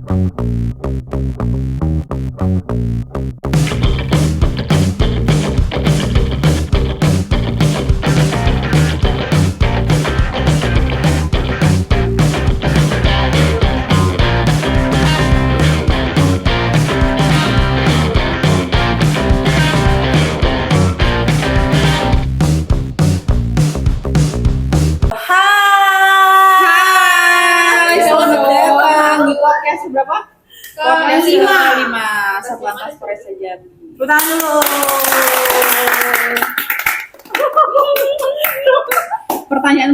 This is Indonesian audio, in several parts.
Hai, selamat datang di podcast berapa? Podcast 5 Satlantas Polres Jambi. Putar dulu.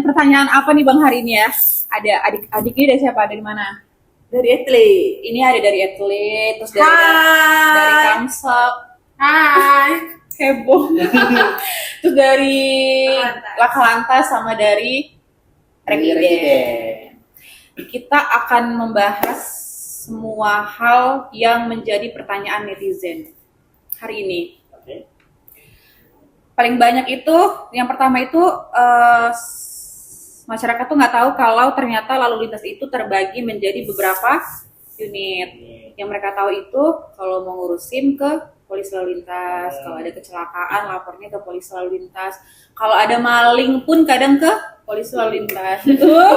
Pertanyaan apa nih Bang hari ini ya? Ada adik-adik ini dari siapa? Dari mana? Dari atlet. Ini ada dari atlet, terus dari Hai. Kamsel, Hai. heboh. Terus dari Laka Lantas sama dari Rekiden. Kita akan membahas semua hal yang menjadi pertanyaan netizen hari ini. Oke. Paling banyak itu, yang pertama itu masyarakat tuh nggak tahu kalau ternyata lalu lintas itu terbagi menjadi beberapa unit. Yang mereka tahu itu kalau mau ngurusin ke polisi lalu lintas, kalau ada kecelakaan lapornya ke polisi lalu lintas, kalau ada maling pun kadang ke polisi lalu lintas. Betul.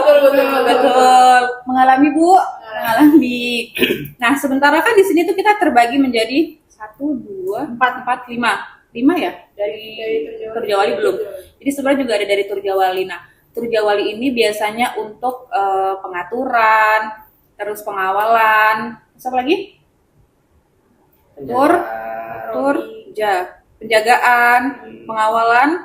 Mengalami Bu? Mengalami. Nah, sementara kan di sini tuh kita terbagi menjadi 1, 2, 4, 5 ya? Dari Turjawali belum. Jadi sebenarnya juga ada dari Turjawali. Nah, Turjawali ini biasanya untuk pengaturan, terus pengawalan, apa lagi? Penjagaan, pengawalan,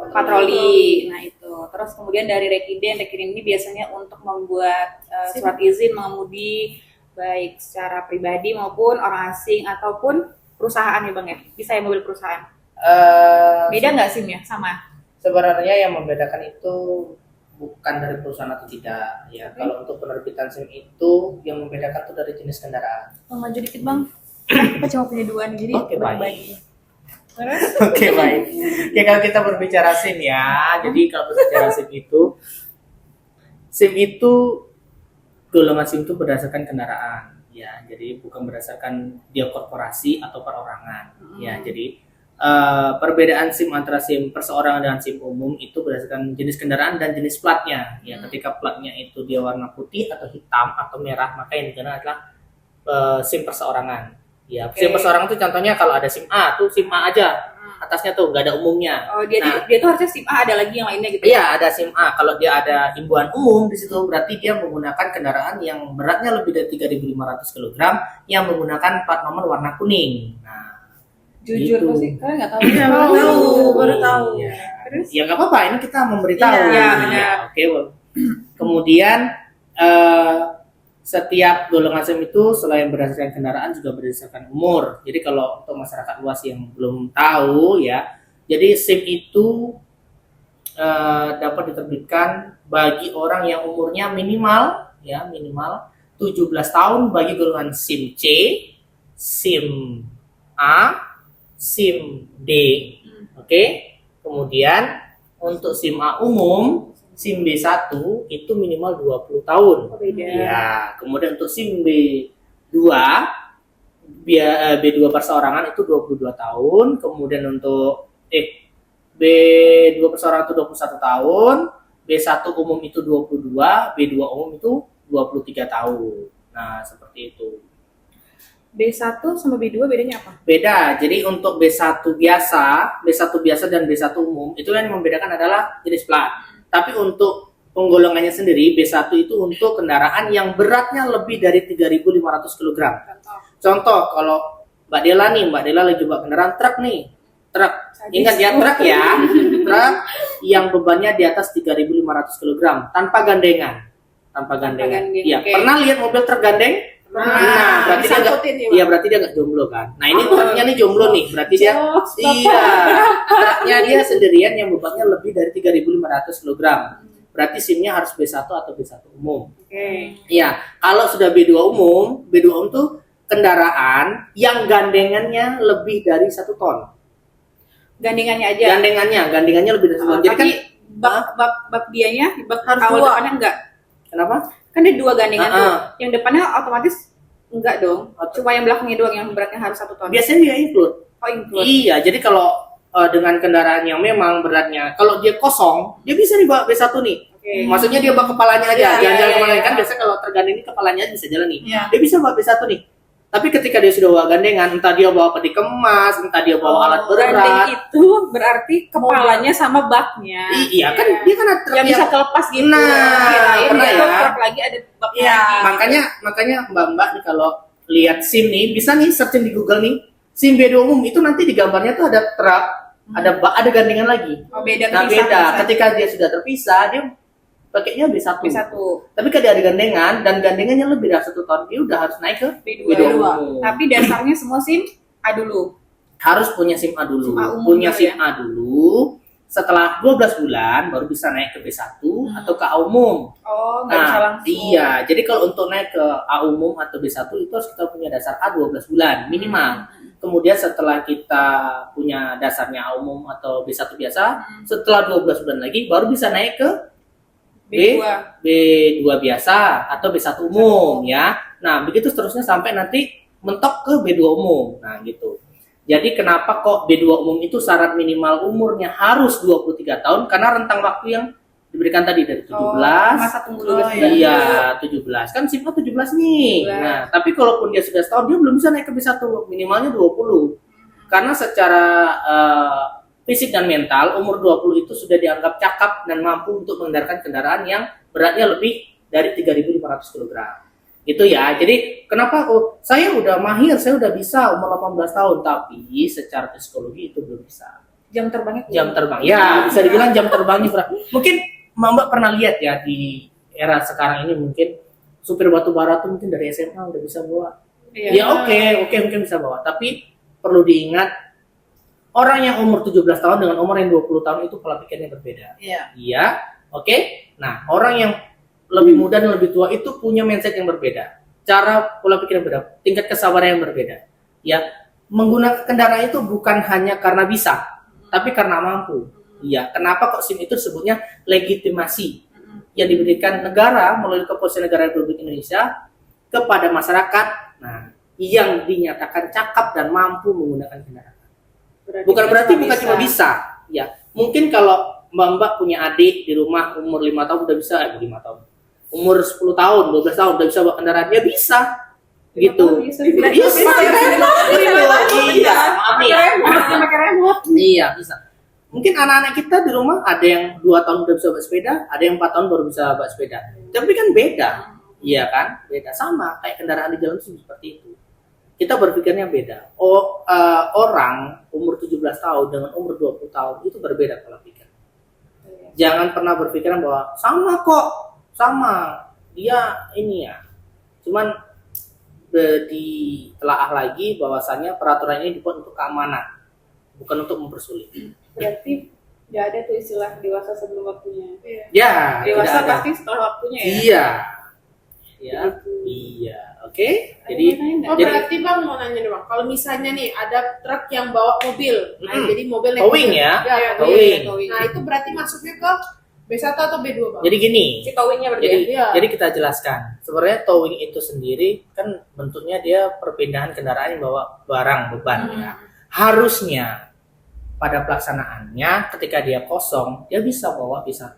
patroli. Nah itu. Terus kemudian dari Rekiden ini biasanya untuk membuat surat izin mengemudi baik secara pribadi maupun orang asing ataupun perusahaan ya Bang ya. Bisa ya mobil perusahaan. Beda nggak SIM-nya? Sama. Sebenarnya yang membedakan itu bukan dari perusahaan atau tidak ya. Kalau untuk penerbitan SIM itu yang membedakan itu dari jenis kendaraan. Maju dikit Bang. Kita cuma punya 2 nih, jadi Oke, baik. bagi. Oke, baik. Ya kalau kita berbicara SIM ya. Jadi kalau berbicara SIM itu golongan SIM itu berdasarkan kendaraan ya. Jadi bukan berdasarkan dia korporasi atau perorangan ya. Jadi perbedaan SIM antara SIM perseorangan dengan SIM umum itu berdasarkan jenis kendaraan dan jenis platnya ya. Ketika platnya itu dia warna putih atau hitam atau merah, maka yang digunakan adalah SIM perseorangan ya. SIM perseorangan itu contohnya kalau ada SIM A tuh SIM A aja, atasnya tuh nggak ada umumnya. Oh, dia tuh harusnya SIM A, ada lagi yang lainnya gitu. Iya, ada SIM A. Kalau dia ada himbauan umum di situ berarti dia menggunakan kendaraan yang beratnya lebih dari 3.500 kg yang menggunakan plat nomor warna kuning. Nah, Jujur gitu. sih, kalian nggak tahu. Iya, baru tahu. Iya. Terus? Ya nggak apa-apa, ini kita memberitahu. Iya, benar. Oke, Bu. Kemudian setiap golongan SIM itu selain berdasarkan kendaraan juga berdasarkan umur. Jadi kalau untuk masyarakat luas yang belum tahu ya, jadi SIM itu dapat diterbitkan bagi orang yang umurnya minimal 17 tahun bagi golongan SIM C, SIM A, SIM D. Oke. Kemudian untuk SIM A umum, SIM B1 itu minimal 20 tahun. Oh, beda. Ya, kemudian untuk SIM B2 B2 perseorangan itu 22 tahun, kemudian untuk B2 perseorangan itu 21 tahun, B1 umum itu 22, B2 umum itu 23 tahun. Nah, seperti itu. B1 sama B2 bedanya apa? Beda. Jadi untuk B1 biasa dan B1 umum itu yang membedakan adalah jenis plat. Tapi untuk penggolongannya sendiri B1 itu untuk kendaraan yang beratnya lebih dari 3.500 kg. Contoh kalau Mbak Dela lagi bawa kendaraan truk nih. Truk. Ingat ya truk ya. Truk yang bebannya di atas 3.500 kg tanpa gandengan. Iya, Okay. Pernah lihat mobil truk gandeng? Nah, berarti dia nggak, ya, berarti dia nggak jomblo kan? Nah ini truknya nih jomblo nih, berarti dia, truknya dia sendirian yang bebannya lebih dari 3.500 kg. Berarti SIM-nya harus B1 atau B1 umum. Oke. Iya, kalau sudah B2 umum tuh kendaraan yang gandengannya lebih dari 1 ton. Gandengannya aja. Gandengannya lebih dari 1 ton. Jadi Tapi kan bak dianya, bak Harus awal dua. depannya enggak. kenapa? Kan ada 2 gandengan tuh. Yang depannya otomatis Enggak dong. Cuma yang belakangnya doang yang beratnya harus 1 ton. Biasanya dia include. Oh, include. Iya, jadi kalau dengan kendaraan yang memang beratnya, kalau dia kosong, dia bisa nih bawa B1 nih. Oke. Maksudnya dia bawa kepalanya aja, Iya, jalan-jalan iya, kemana iya. kan biasa kalau tergandeng ini kepalanya aja bisa jalan nih. Iya. Dia bisa bawa B1 nih. Tapi ketika dia sudah bawa gandengan, entah dia bawa peti kemas, entah dia bawa alat Gandeng berat. itu berarti kepalanya sama baknya. Iya kan dia kan ada truk Yang bisa kelepas gitu. Nah, Kirain pernah itu ya. truk lagi ada baknya Iya. lagi. makanya Mbak nih kalau lihat SIM nih, bisa nih searching di Google nih. SIM B2 umum itu nanti di gambarnya tuh ada truk, ada gandengan lagi. Oh, beda Nah, terpisah, beda. terpisah. Ketika dia sudah terpisah, dia pakainya B1. B1. Tapi kalau dia ada gandengan dan gandengannya lebih dari 1 ton, dia udah harus naik ke B2. B2 umum. Tapi dasarnya semua SIM A dulu. Harus punya SIM A dulu. SIM A umum Punya dulu SIM ya. A dulu. Setelah 12 bulan baru bisa naik ke B1 atau ke A umum. Oh, nggak bisa langsung. Iya, jadi kalau untuk naik ke A umum atau B1 itu harus kita punya dasar A 12 bulan minimal. Kemudian setelah kita punya dasarnya A umum atau B1 biasa, setelah 12 bulan lagi baru bisa naik ke B2. B2 biasa atau B1 umum ya. Nah, begitu seterusnya sampai nanti mentok ke B2 umum. Nah, gitu. Jadi kenapa kok B2 umum itu syarat minimal umurnya harus 23 tahun karena rentang waktu yang diberikan tadi dari 17. Masa tunggu Oh, 12 bulan. Iya, 17. Kan SIM A 17 nih. 17. Nah, tapi kalaupun dia sudah setahun, dia belum bisa naik ke B1, minimalnya 20. Karena secara fisik dan mental, umur 20 itu sudah dianggap cakap dan mampu untuk mengendaraan kendaraan yang beratnya lebih dari 3.500 kg. Gitu ya. Jadi, kenapa saya udah mahir, saya udah bisa umur 18 tahun, tapi secara psikologi itu belum bisa. Jam terbangnya Jam terbang. Ya, bisa dibilang jam terbangnya berat. Mungkin Mbak pernah lihat ya di era sekarang ini mungkin supir batu bara tuh mungkin dari SMA udah bisa bawa. Iya. Ya oke mungkin bisa bawa. Tapi perlu diingat orang yang umur 17 tahun dengan umur yang 20 tahun itu pola pikirnya berbeda. Iya. Iya, oke. Nah, orang yang lebih muda dan lebih tua itu punya mindset yang berbeda. Cara pola pikir yang berbeda, tingkat kesabaran yang berbeda. Ya, menggunakan kendaraan itu bukan hanya karena bisa, tapi karena mampu. Iya, kenapa kok SIM itu disebutnya legitimasi yang diberikan negara melalui Kepolisian Negara Republik Indonesia kepada masyarakat, nah, yang dinyatakan cakap dan mampu menggunakan kendaraan. Bukan berarti bukan cuma bisa. Ya, mungkin kalau Mbak punya adik di rumah umur 5 tahun udah bisa, 5 tahun. Umur 10 tahun, 12 tahun udah bisa bawa kendaraan, ya bisa. Gitu. Bisa. Bisa. Iya, maaf nih ya. Pakai remote. Iya, bisa. Mungkin anak-anak kita di rumah ada yang 2 tahun udah bisa bawa sepeda, ada yang 4 tahun baru bisa bawa sepeda. Tapi kan beda. Iya kan? Beda, sama kayak kendaraan di jalan seperti itu. Kita berpikirnya beda. Orang umur 17 tahun dengan umur 20 tahun itu berbeda pola pikir. Jangan pernah berpikiran bahwa sama kok, sama. Dia ini ya. Cuman ditelaah lagi bahwasannya peraturan ini dibuat untuk keamanan, bukan untuk mempersulit. Berarti nggak ada tuh istilah dewasa sebelum waktunya. Ya, Dewasa tidak ada. pasti setelah waktunya ya. Iya. Ya, iya. Oke. Jadi Oh, Jadi- berarti Bang mau nanya nih Bang, kalau misalnya nih ada truk yang bawa mobil, nah, jadi mobil naik towing mobil. ya. Ya, Towing. Nah, itu berarti masuknya ke B1 atau B2 Bang? Jadi gini. Si towingnya berarti Jadi, ya. Iya. jadi kita jelaskan. Sebenarnya towing itu sendiri kan bentuknya dia perpindahan kendaraan yang bawa barang beban ya. Harusnya pada pelaksanaannya ketika dia kosong dia bisa bawa B1.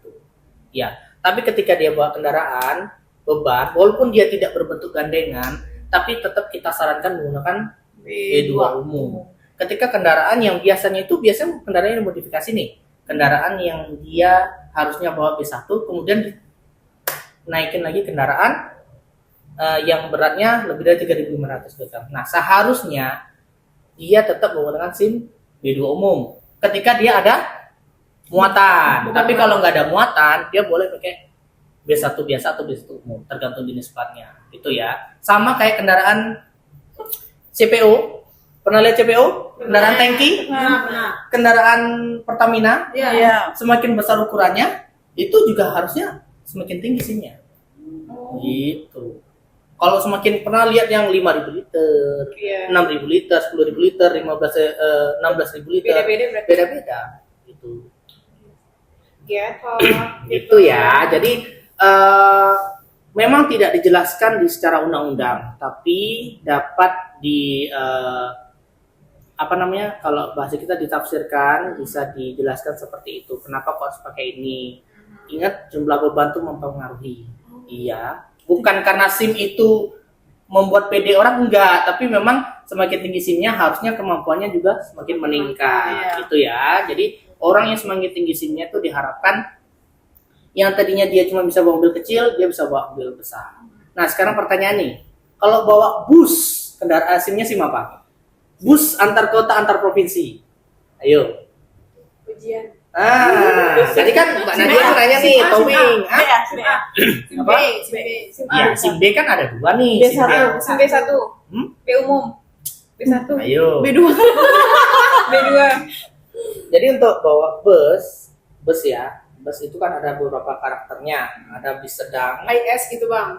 Ya, tapi ketika dia bawa kendaraan beban walaupun dia tidak berbentuk gandengan, tapi tetap kita sarankan menggunakan B2 umum. Ketika kendaraan yang biasanya kendaraan yang modifikasi nih. Kendaraan yang dia harusnya bawa B1 kemudian naikin lagi kendaraan yang beratnya lebih dari 3.500 kg. Nah, seharusnya dia tetap menggunakan SIM B2 umum ketika dia ada muatan. Tapi kalau nggak ada muatan, dia boleh pakai B1 biasa atau B1 umum, tergantung jenis platnya. Itu ya. Sama kayak kendaraan CPO. Pernah lihat CPO? Kendaraan tangki? Nah, Kendaraan Pertamina? iya. Iya. Semakin besar ukurannya, itu juga harusnya semakin tinggi SIM-nya. Gitu. Kalau semakin pernah lihat yang 5.000 liter, Iya. 6.000 liter, 10.000 liter, 16.000 liter, Beda-beda berarti. beda-beda. Gitu. Gitu. Gitu ya. Jadi memang tidak dijelaskan di secara undang-undang, tapi dapat kalau bahasa kita ditafsirkan, bisa dijelaskan seperti itu. Kenapa kok harus pakai ini? Ingat, jumlah beban itu mempengaruhi. Iya, bukan karena SIM itu membuat PD orang, enggak, tapi memang semakin tinggi SIM-nya harusnya kemampuannya juga semakin meningkat, gitu ya. Jadi orang yang semakin tinggi SIM-nya itu diharapkan yang tadinya dia cuma bisa bawa mobil kecil, dia bisa bawa mobil besar. Nah, sekarang pertanyaan nih, kalau bawa bus, kendaraan SIM-nya SIM apa? Bus antar kota, antar provinsi. Ayo. Ujian. Jadi kan Mbak Nadia nanya nih, towing. Apa? Ya, SIM B kan ada 2 nih. SIM B1, B umum, B1, Ayo. B2. B2. Jadi untuk bawa bus ya, bus itu kan ada beberapa karakternya. Ada bis sedang, IS gitu bang.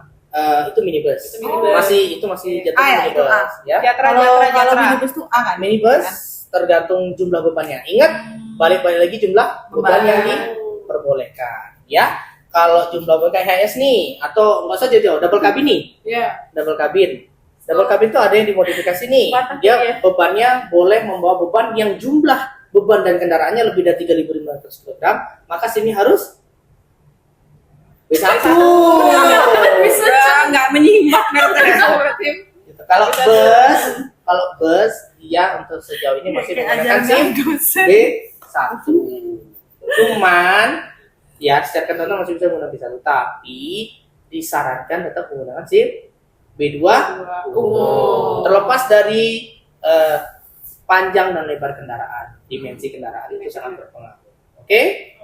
itu minibus. Itu minibus. Itu masih jatuh itu minibus, ya. Kalau minibus tuh A kan? Minibus tergantung jumlah bebannya. Ingat, balik-balik lagi jumlah beban yang diperbolehkan, ya. Kalau jumlah beban kayak HS nih, atau nggak usah jauh-jauh, double cabin nih. Iya. Double cabin. Double cabin tuh ada yang dimodifikasi nih. Dia bebannya boleh membawa beban yang jumlah beban dan kendaraannya lebih dari 3.500 kg, maka sini harus B1. Bisa nggak menyimak dari Gitu. Kalau bus dia untuk sejauh ini masih menggunakan SIM B1. Cuman ya secara ketentuan masih bisa menggunakan B1, tapi disarankan tetap menggunakan SIM B2 umum. Terlepas dari panjang dan lebar kendaraan, dimensi kendaraan itu sangat berpengaruh. Oke,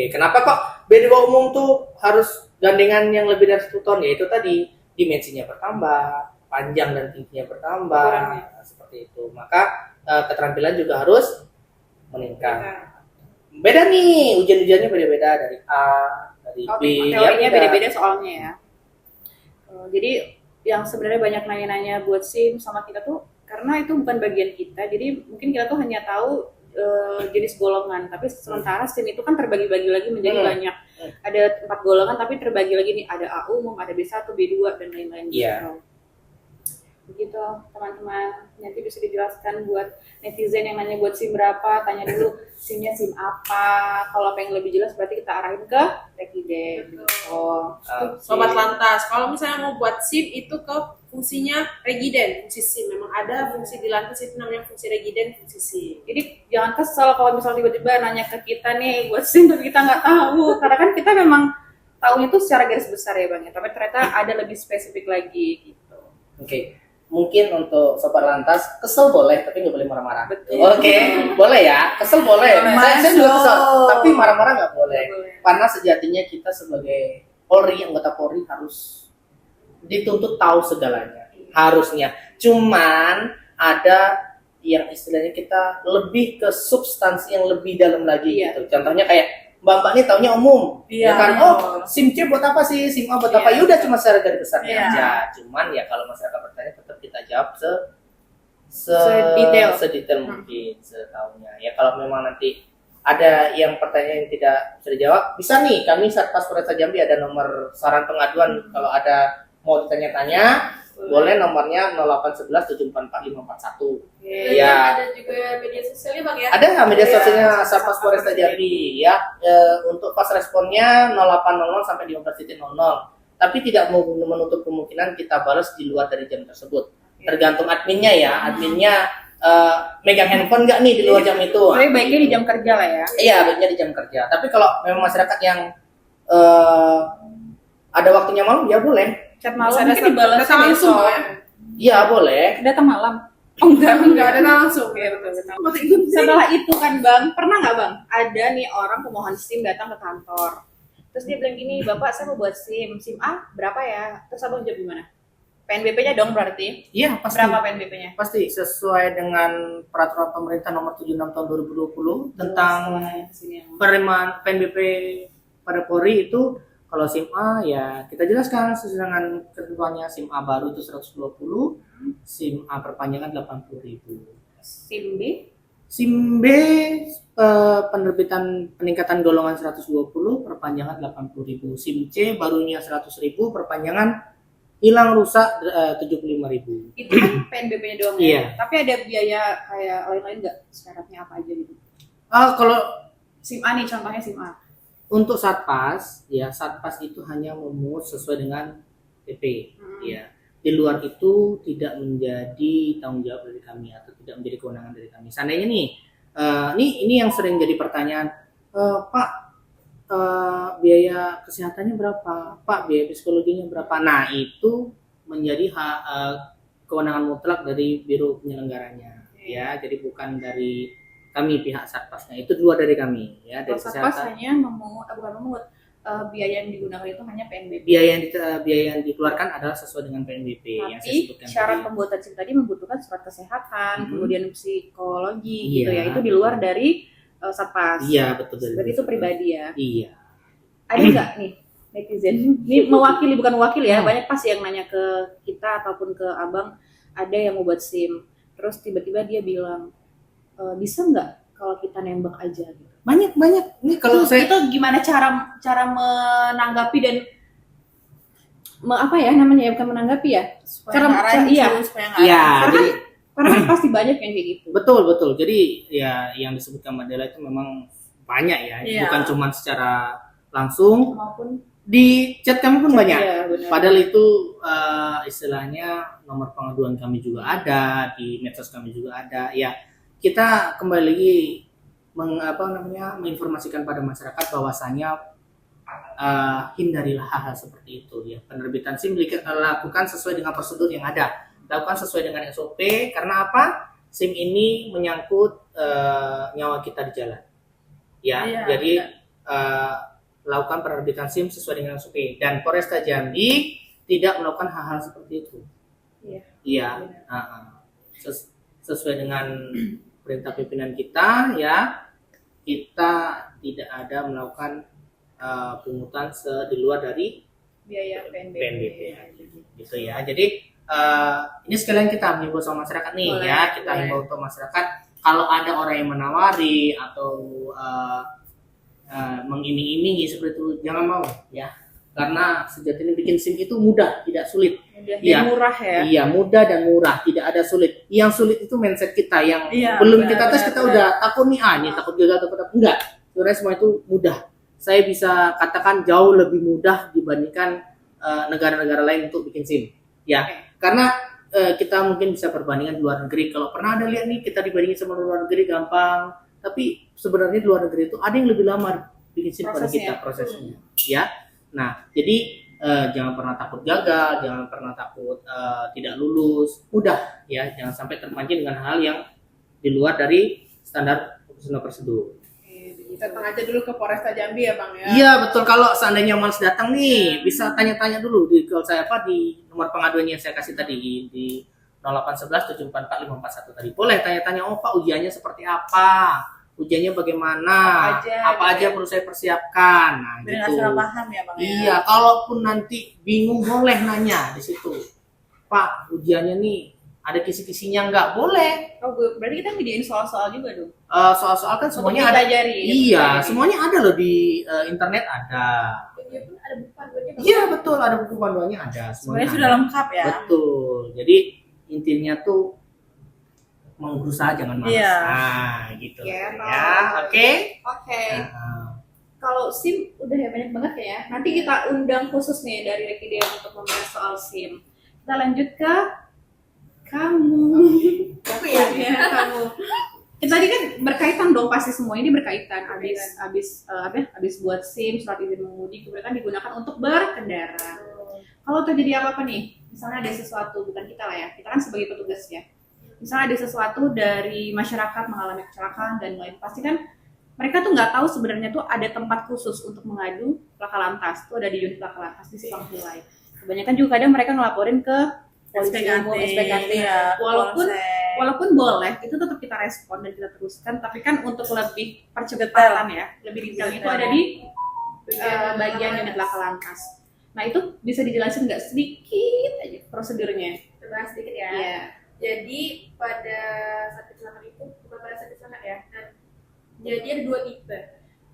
kenapa kok B2 umum tuh harus gandengan yang lebih dari 10 ton? Ya itu tadi, dimensinya bertambah, panjang dan tingginya bertambah, seperti itu. Maka keterampilan juga harus meningkat. Beda nih, ujian-ujiannya beda-beda dari A, dari B. Teorinya beda-beda soalnya ya. Jadi yang sebenarnya banyak nanya-nanya buat SIM sama kita tuh karena itu bukan bagian kita, jadi mungkin kita tuh hanya tahu jenis golongan, tapi sementara SIM itu kan terbagi-bagi lagi menjadi banyak. Ada 4 golongan tapi terbagi lagi nih, ada A umum, ada B1, B2 dan lain-lain gitu. Begitu teman-teman, nanti bisa dijelaskan buat netizen yang nanya buat SIM berapa, tanya dulu SIM-nya SIM apa. Kalau pengen lebih jelas berarti kita arahin ke Regiden. Sobat Lantas, kalau misalnya mau buat SIM itu ke fungsinya Regiden, fungsi SIM. Memang ada fungsi di Lantas itu namanya fungsi Regiden, fungsi SIM. Jadi jangan kesel kalau misalnya tiba-tiba nanya ke kita nih buat SIM tapi kita nggak tahu, karena kan kita memang tahunya itu secara garis besar ya Bang ya, tapi ternyata ada lebih spesifik lagi gitu. Oke. Mungkin untuk sobat lantas kesel boleh tapi nggak boleh marah-marah. Betul. Oke, boleh ya, kesel boleh. Saya juga kesel, tapi marah-marah nggak boleh. Karena sejatinya kita sebagai Polri, anggota Polri harus dituntut tahu segalanya. Harusnya. Cuman ada yang istilahnya kita lebih ke substansi yang lebih dalam lagi gitu. Contohnya kayak Mbak-mbak nih taunya umum, ya kan? Oh, SIM C buat apa sih? SIM A buat apa? Ya udah cuma secara garis besarnya aja. Cuman ya kalau masyarakat bertanya tetap kita jawab sedetail mungkin, setahunya. Ya kalau memang nanti ada yang pertanyaan yang tidak bisa dijawab, bisa nih kami Satpas Polresta Jambi ada nomor saran pengaduan. Kalau ada mau ditanya-tanya, boleh nomornya 0811 744 541. Ya. Ada juga media sosialnya Bang ya? Ada nggak media sosialnya Satpas Polresta Jambi ya? Untuk pas responnya 0800 sampai 15.00. Tapi tidak menutup kemungkinan kita balas di luar dari jam tersebut. Tergantung adminnya ya. Adminnya megang handphone nggak nih di luar jam itu? Tapi baiknya di jam kerja lah ya. Iya, baiknya di jam kerja. Tapi kalau memang masyarakat yang ada waktunya malam, ya boleh. Chat malam mungkin dibalas langsung besok. ya? Iya, boleh. Datang malam. Oh enggak ada langsung. Ya, betul. Setelah itu kan Bang, pernah nggak Bang? Ada nih orang pemohon SIM datang ke kantor. Terus dia bilang gini, Bapak saya mau buat SIM A berapa ya? Terus Abang jawab gimana? PNBP-nya dong berarti? Iya, pasti. Berapa PNBP-nya? Pasti sesuai dengan peraturan pemerintah nomor 76 tahun 2020 tentang penerimaan PNBP pada Polri itu. Kalau SIM A ya kita jelaskan sesuai dengan ketentuannya. SIM A baru itu 120, SIM A perpanjangan 80.000. SIM B? SIM B penerbitan peningkatan golongan 120, perpanjangan 80.000. SIM C barunya 100.000, perpanjangan hilang rusak 75.000. Itu kan PNBP-nya doang ya. Iya. Tapi ada biaya kayak lain-lain nggak? Syaratnya apa aja gitu? Kalau SIM A nih contohnya SIM A. untuk Satpas, ya Satpas itu hanya memungut sesuai dengan PP, ya. Di luar itu tidak menjadi tanggung jawab dari kami atau tidak menjadi kewenangan dari kami. Seandainya nih, ini yang sering jadi pertanyaan, Pak, biaya kesehatannya berapa? Pak, biaya psikologinya berapa? Nah, itu menjadi kewenangan mutlak dari biro penyelenggaranya, ya. Jadi bukan dari kami pihak Satpasnya, itu dua dari kami, ya. Dari Kalau Satpas kesehatan. hanya bukan memungut, biaya yang digunakan itu hanya PNBP. Biaya yang dikeluarkan adalah sesuai dengan PNBP yang saya Tapi sebutkan syarat tadi. pembuatan SIM tadi membutuhkan surat kesehatan, kemudian psikologi Iya. gitu ya. Itu di luar dari Satpas. Iya, betul. Berarti itu pribadi ya. Iya. Ada nggak nih netizen? Ini mewakili bukan wakil ya. Banyak pasti yang nanya ke kita ataupun ke abang, ada yang mau buat SIM. Terus tiba-tiba dia bilang, bisa nggak kalau kita nembak aja gitu. Banyak. Ini kalau saya Itu gimana cara menanggapi dan apa ya namanya ya, bukan menanggapi ya. Supaya nggak rancu, Iya. supaya nggak ya, Karena jadi Karena kan pasti banyak yang kayak gitu. betul. Jadi ya yang disebutkan Mbak Dela itu memang banyak ya, Iya. bukan cuma secara langsung, Maupun di chat kami pun banyak. Iya, benar. Padahal itu istilahnya nomor pengaduan kami juga ada, di medsos kami juga ada. Ya, kita kembali lagi menginformasikan pada masyarakat bahwasanya hindarilah hal-hal seperti itu ya. Penerbitan SIM lakukan sesuai dengan prosedur yang ada. Lakukan sesuai dengan SOP, karena apa? SIM ini menyangkut nyawa kita di jalan. Ya, Iya, jadi lakukan penerbitan SIM sesuai dengan SOP, dan Polresta Jambi tidak melakukan hal-hal seperti itu. Iya. Sesuai dengan perintah pimpinan kita, ya, kita tidak ada melakukan pungutan di luar dari biaya PNBP, gitu ya. Jadi ini sekalian kita himbau sama masyarakat nih. Boleh, Ya, kita boleh. himbau untuk masyarakat, kalau ada orang yang menawari atau mengiming-imingi seperti itu, jangan mau ya, karena sejatinya bikin SIM itu mudah, tidak sulit. Mudah Iya. dan murah ya. Iya, mudah dan murah, tidak ada sulit. Yang sulit itu mindset kita yang Iya, belum benar, kita tes, benar, kita benar. udah takut nih, ini takut gagal, takut apa. Enggak, sebenarnya semua itu mudah. Saya bisa katakan jauh lebih mudah dibandingkan negara-negara lain untuk bikin SIM. Ya, karena kita mungkin bisa perbandingan di luar negeri. Kalau pernah ada lihat nih, kita dibandingin sama luar negeri gampang, tapi sebenarnya di luar negeri itu ada yang lebih lama bikin SIM pada kita prosesnya. Ya, nah jadi jangan pernah takut gagal, jangan pernah takut tidak lulus, mudah ya, jangan sampai terpancing dengan hal yang di luar dari standar prosedur. Datang aja dulu ke Polresta Jambi ya Bang ya. Iya betul, kalau seandainya malas datang nih, bisa tanya-tanya dulu di call saya di nomor pengaduan yang saya kasih tadi di 0811 744 541 tadi. Boleh tanya-tanya, oh Pak ujiannya seperti apa? Ujiannya bagaimana? Apa aja perlu saya persiapkan? Nah, Biar gitu. asal paham ya Bang. Iya, kalaupun nanti bingung boleh nanya di situ. Pak, ujiannya nih ada kisi-kisinya nggak? Boleh. Oh, berarti kita ngediain soal-soal juga dong. Soal-soal kan semuanya ada. Iya, semuanya ada loh di internet ada. Ada buku panduannya Bang. Iya betul, ada buku panduannya ada. Sebenarnya Semuanya sudah ada. lengkap ya. Betul. Jadi intinya tuh mau berusaha jangan malas. Iya. Nah, gitu. Ya, Ya, oke. Oke. Nah, Kalau SIM udah ya banyak banget ya. Nanti kita undang khusus nih dari Rekidia untuk membahas soal SIM. Kita lanjut ke kamu. Aku ya. Ya, kamu. Tadi kan berkaitan dong, pasti semua ini berkaitan. Habis buat SIM, surat izin mengemudi, kemudian kan digunakan untuk berkendara. Kalau terjadi apa-apa nih, misalnya ada sesuatu, bukan kita lah ya, kita kan sebagai petugas ya. Misalnya ada sesuatu dari masyarakat mengalami kecelakaan dan lain, pasti kan mereka tuh nggak tahu sebenarnya tuh ada tempat khusus untuk mengadu laka lantas, tuh ada di unit laka lantas di Simpang Hilai. Kebanyakan juga kadang mereka ngelaporin ke polisi umum, SPKT. ya, Walaupun boleh, itu tetap kita respon dan kita teruskan, tapi kan untuk lebih percepatan ya, lebih detail itu ada di bagian unit laka lantas. Nah itu bisa dijelasin nggak sedikit aja prosedurnya? Coba sedikit ya. Iya. Jadi pada saat kecelakaan itu, bukan pada saat kecelakaan, ada dua tipe.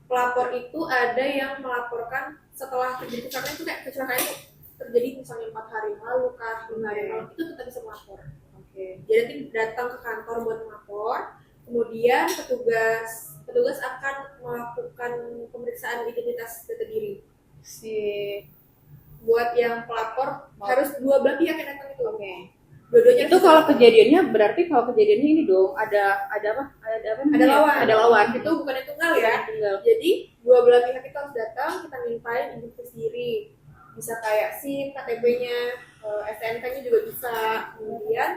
Pelapor itu ada yang melaporkan setelah terjadi kecelakaan itu kayak kecelakaan itu terjadi misalnya 4 hari lalu kah, 5 hari lalu, itu tetap bisa melapor. Jadi nanti datang ke kantor buat melapor, kemudian petugas akan melakukan pemeriksaan identitas data diri. Buat yang pelapor harus dua belah pihak yang datang itu. Dua-duanya Itu harus kalau datang. kejadiannya berarti kalau kejadiannya ini dong ada apa? Ada apa? Ada lawan. Ada lawan. Itu bukan yang tunggal ya. Tunggal. Jadi dua belah pihak itu harus datang, kita mintain identitas diri. Bisa kayak SIM, KTP-nya, STNK-nya juga bisa. Kemudian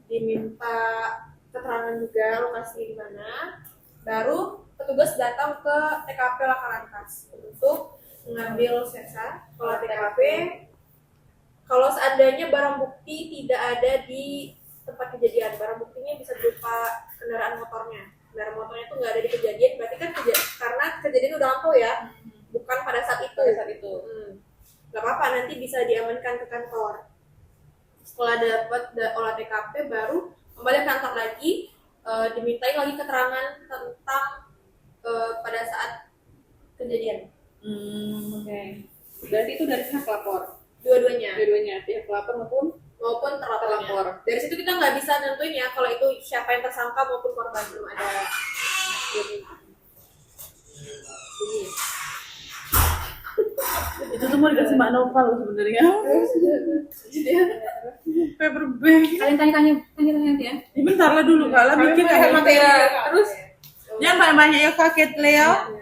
diminta keterangan juga lokasi di mana. Baru petugas datang ke TKP Laka Lantas untuk mengambil sensor. Kalau TKP, kalau seandainya barang bukti tidak ada di tempat kejadian, barang buktinya bisa berupa kendaraan motornya. Kendaraan motornya itu nggak ada di kejadian, berarti kan karena kejadian udah lampau ya, bukan pada saat itu. Nggak apa-apa, nanti bisa diamankan ke kantor. Setelah dapat olah TKP, baru kembali ke kantor lagi, dimintai lagi keterangan tentang pada saat kejadian. Berarti itu dari pihak pelapor. Dua-duanya Pihak pelapor maupun terlapornya. terlapor. Dari situ kita nggak bisa nentuin ya kalau itu siapa yang tersangka maupun korban, belum ada. Itu tuh mau dikasih Mbak Nova loh sebenarnya. Paper bag. Kalian tanya nanti ya. Ini bentar lah dulu Kak, lah bikin kayak materi. Terus yang banyak ya kaget Leo.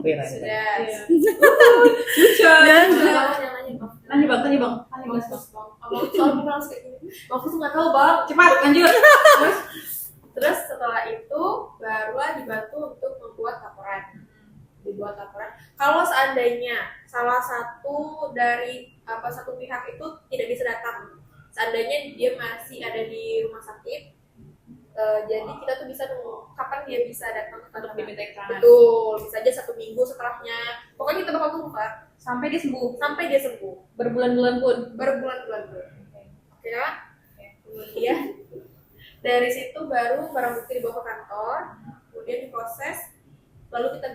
Sudah. Dan Tanya bang. Soal bukan langsung kayak gini. Bang, aku tuh nggak tahu bang. Cepat lanjut. Terus setelah itu barulah dibantu untuk membuat laporan. Kalau seandainya salah satu dari satu pihak itu tidak bisa datang, seandainya dia masih ada di rumah sakit, jadi kita tuh bisa nunggu kapan dia bisa datang ke kantor Diminta keterangan. Betul, bisa aja 1 minggu setelahnya. Pokoknya kita bakal tunggu Kak, Sampai dia sembuh. sampai dia sembuh. Berbulan-bulan pun. Berbulan-bulan. Oke ya? Kemudian dari situ baru barang bukti dibawa ke kantor, kemudian diproses, lalu kita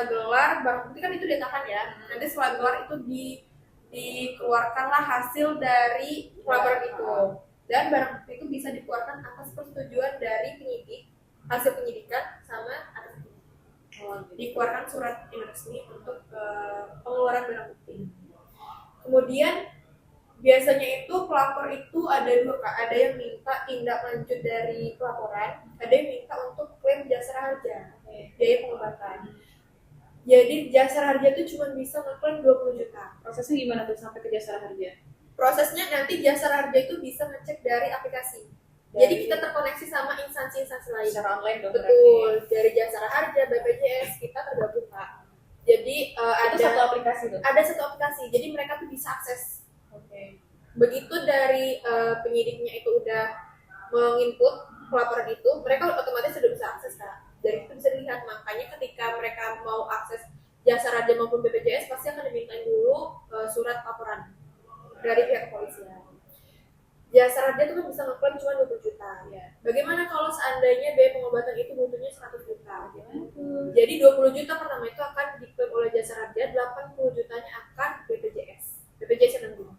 gelar barang bukti kan itu ditahan ya. Nanti setelah gelar itu dikeluarkanlah hasil dari pelaporan itu, dan barang bukti itu bisa dikeluarkan atas persetujuan dari penyidik, hasil penyidikan sama atas dikeluarkan surat yang resmi untuk pengeluaran barang bukti. Kemudian biasanya itu pelapor itu ada dua Kak, ada yang minta tindak lanjut dari pelaporan, ada yang minta untuk klaim jasa harja, biaya pengobatan. Jadi jasa harja itu cuma bisa ngeklaim 20 juta. Prosesnya gimana tuh sampai ke jasa harja? Prosesnya nanti jasa harja itu bisa ngecek dari aplikasi. Jadi kita terkoneksi sama instansi-instansi lain. Secara online dong. Betul, dari jasa harja, BPJS kita tergabung Kak. Jadi Itu satu aplikasi tuh. ada satu aplikasi, jadi mereka tuh bisa akses. Begitu dari penyidiknya itu udah menginput pelaporan itu, mereka otomatis sudah bisa akses Kak. Dari itu bisa dilihat, makanya ketika mereka mau akses jasa raja maupun BPJS pasti akan dimintain dulu surat laporan dari pihak kepolisian. Jasa raja itu kan bisa ngeklaim cuma 20 juta. Bagaimana kalau seandainya biaya pengobatan itu butuhnya 100 juta? Jadi 20 juta pertama itu akan diklaim oleh jasa raja, 80 jutanya akan BPJS. BPJS yang nanggung.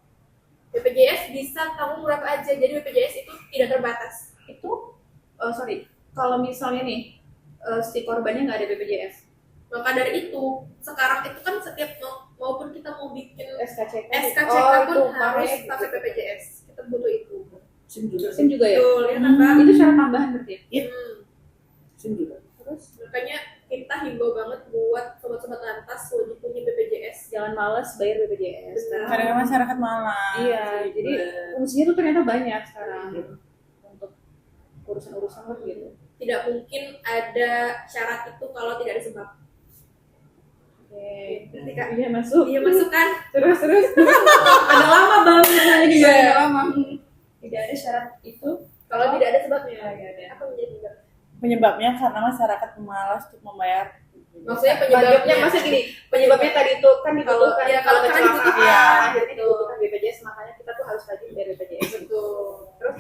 BPJS bisa tanggung berapa aja, jadi BPJS itu tidak terbatas. Itu kalau misalnya nih si korbannya nggak ada BPJS, Maka dari itu, sekarang itu kan setiap maupun kita mau bikin SKCK pun harus pakai BPJS. Kita butuh itu. SIM juga ya? Betul, ya kan Bang? Itu syarat tambahan berarti ya? SIM juga. Terus makanya kita himbau banget buat sobat-sobat lantas wajib punya BPJS. Jangan malas bayar BPJS. Benar. Karena masyarakat malam. Iya, jadi fungsinya tuh ternyata banyak sekarang untuk urusan-urusan lah gitu. Tidak mungkin ada syarat itu kalau tidak ada sebab. Berarti Kak, Iya masuk. iya masuk kan? Terus. Ada lama bang, nanya juga ada lama. Tidak ada syarat itu. Kalau tidak ada sebabnya. Nggak ada. Apa menjadi sebab? Penyebabnya karena masyarakat malas untuk membayar. Maksudnya Penyebabnya penyebabnya masa gini, penyebabnya tadi itu kan dibutuhkan ya, kalau karena kecelakaan, dibutuhkan. akhirnya dibutuhkan BPJS, makanya kita tuh harus rajin bayar BPJS. Betul. Terus